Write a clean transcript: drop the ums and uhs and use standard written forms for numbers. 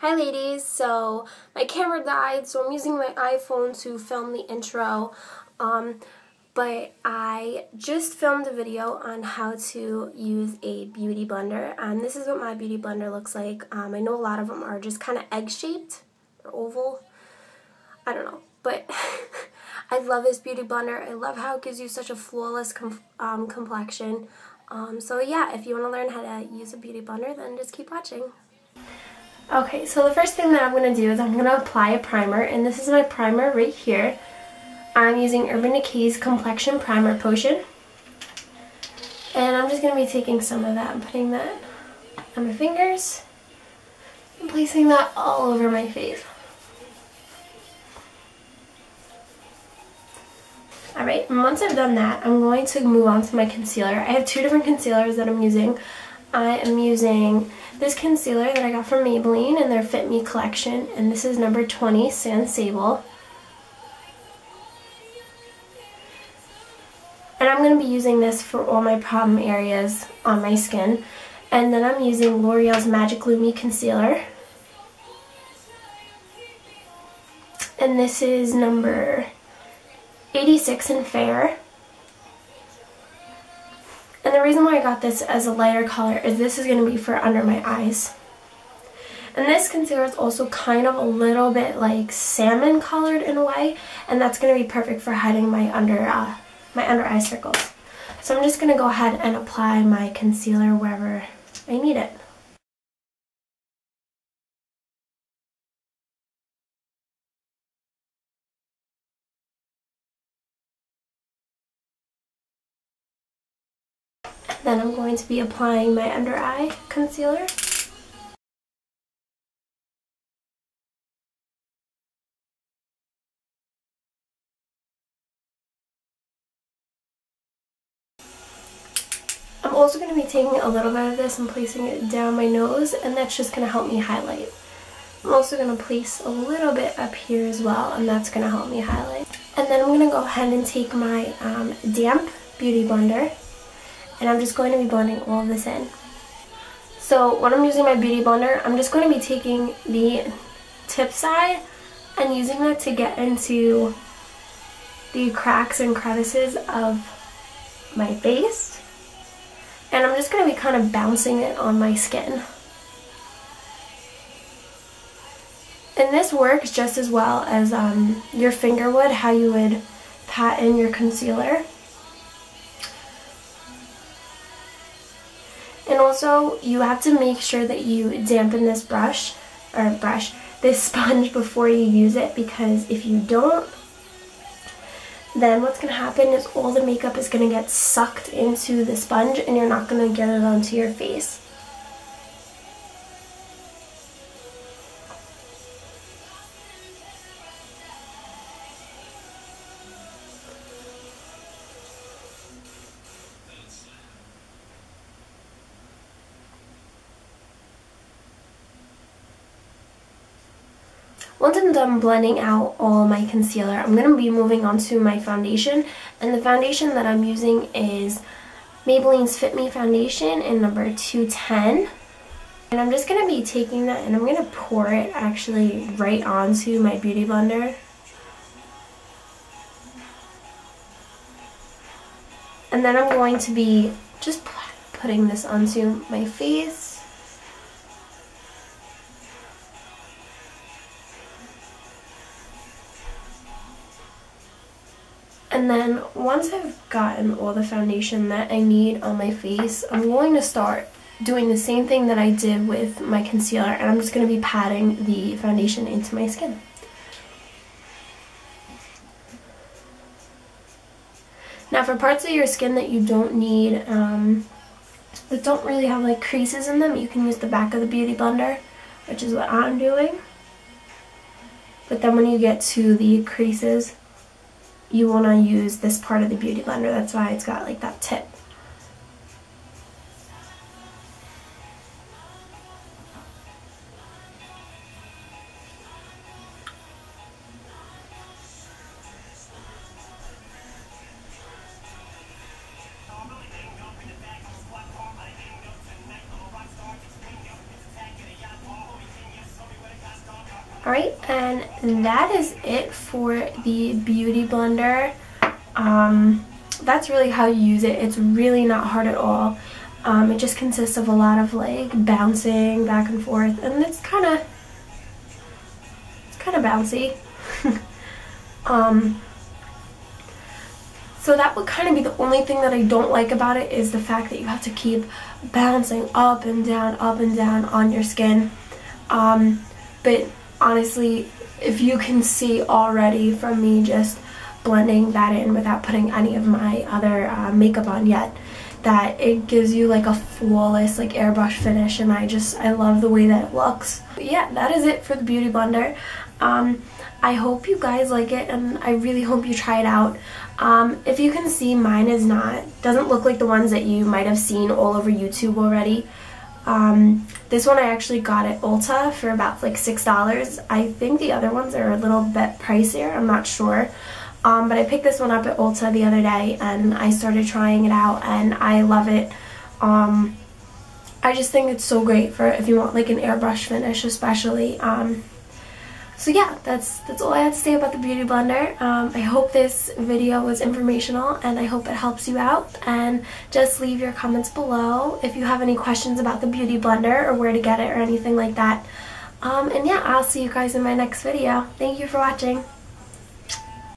Hi ladies, so my camera died, so I'm using my iPhone to film the intro, but I just filmed a video on how to use a beauty blender, and this is what my beauty blender looks like. I know a lot of them are just kind of egg-shaped or oval, I don't know, but I love this beauty blender. I love how it gives you such a flawless complexion. So yeah, if you want to learn how to use a beauty blender, then just keep watching. Okay, so the first thing that I'm going to do is I'm going to apply a primer, and this is my primer right here. I'm using Urban Decay's Complexion Primer Potion. And I'm just going to be taking some of that and putting that on my fingers and placing that all over my face. Alright, and once I've done that, I'm going to move on to my concealer. I have two different concealers that I'm using. I am using this concealer that I got from Maybelline in their Fit Me collection, and this is number 20, Sable. And I'm going to be using this for all my problem areas on my skin. And then I'm using L'Oreal's Magic Lumi Concealer. And this is number 86 in Fair. And the reason why I got this as a lighter color is this is going to be for under my eyes. And this concealer is also kind of a little bit like salmon colored in a way, and that's going to be perfect for hiding my under eye circles. So I'm just going to go ahead and apply my concealer wherever I need it. Then I'm going to be applying my under eye concealer. I'm also going to be taking a little bit of this and placing it down my nose, and that's just going to help me highlight. I'm also going to place a little bit up here as well, and that's going to help me highlight. And then I'm going to go ahead and take my damp beauty blender, and I'm just going to be blending all of this in. So when I'm using my beauty blender, I'm just going to be taking the tip side and using that to get into the cracks and crevices of my face. And I'm just going to be kind of bouncing it on my skin. And this works just as well as your finger would, how you would pat in your concealer. And also, you have to make sure that you dampen this this sponge before you use it, because if you don't, then what's going to happen is all the makeup is going to get sucked into the sponge and you're not going to get it onto your face. Once I'm done blending out all my concealer, I'm going to be moving on to my foundation. And the foundation that I'm using is Maybelline's Fit Me Foundation in number 210. And I'm just going to be taking that and I'm going to pour it actually right onto my beauty blender. And then I'm going to be just putting this onto my face. And then once I've gotten all the foundation that I need on my face, I'm going to start doing the same thing that I did with my concealer, and I'm just going to be patting the foundation into my skin. Now for parts of your skin that you don't need, that don't really have like creases in them, you can use the back of the beauty blender, which is what I'm doing. But then when you get to the creases, you want to use this part of the beauty blender. That's why it's got like that tip. Alright, and that is it for the Beauty Blender. That's really how you use it. It's really not hard at all. It just consists of a lot of like bouncing back and forth, and it's kind of bouncy. So that would kind of be the only thing that I don't like about it, is the fact that you have to keep bouncing up and down on your skin. But honestly, if you can see already from me just blending that in without putting any of my other makeup on yet, that it gives you like a flawless like airbrush finish, and I love the way that it looks. But yeah, that is it for the Beauty Blender. I hope you guys like it, and I really hope you try it out. If you can see, mine doesn't look like the ones that you might have seen all over YouTube already. This one I actually got at Ulta for about like $6. I think the other ones are a little bit pricier, I'm not sure. But I picked this one up at Ulta the other day, and I started trying it out, and I love it. I just think it's so great for if you want like an airbrush finish especially. So yeah, that's all I have to say about the Beauty Blender. I hope this video was informational, and I hope it helps you out. And just leave your comments below if you have any questions about the Beauty Blender or where to get it or anything like that. And yeah, I'll see you guys in my next video. Thank you for watching.